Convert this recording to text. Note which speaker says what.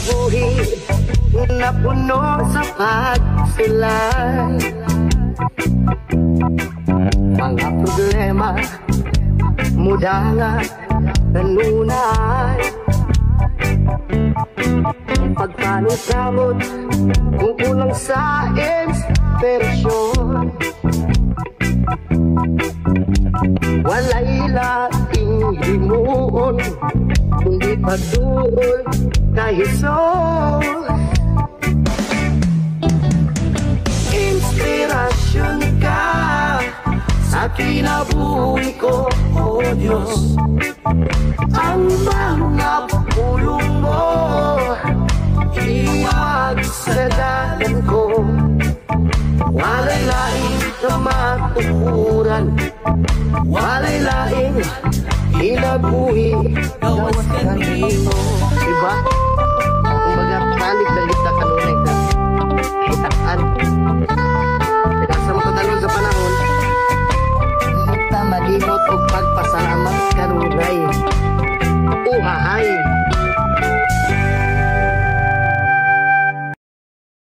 Speaker 1: kinabuhi na puno sa pagsulay. Mga problema muda nga kanunay. Pagpanit-kamot kung kulang sa inspirasyon, walay laking himuon kundi patuon kay Jesus. Inspirasyon ka sa kinabuhi ko, O Diyos. Ang mga pulong mo iwagsadalan ko, walay laing kamatukuran, walay laing kinabuhi gawas kanino. Diba? Kumbaga panig na kita kanunay ka hitaan. Pinasa mo katalon sa panahon, kita malimot o pagpasalamat kanunay. Uhahay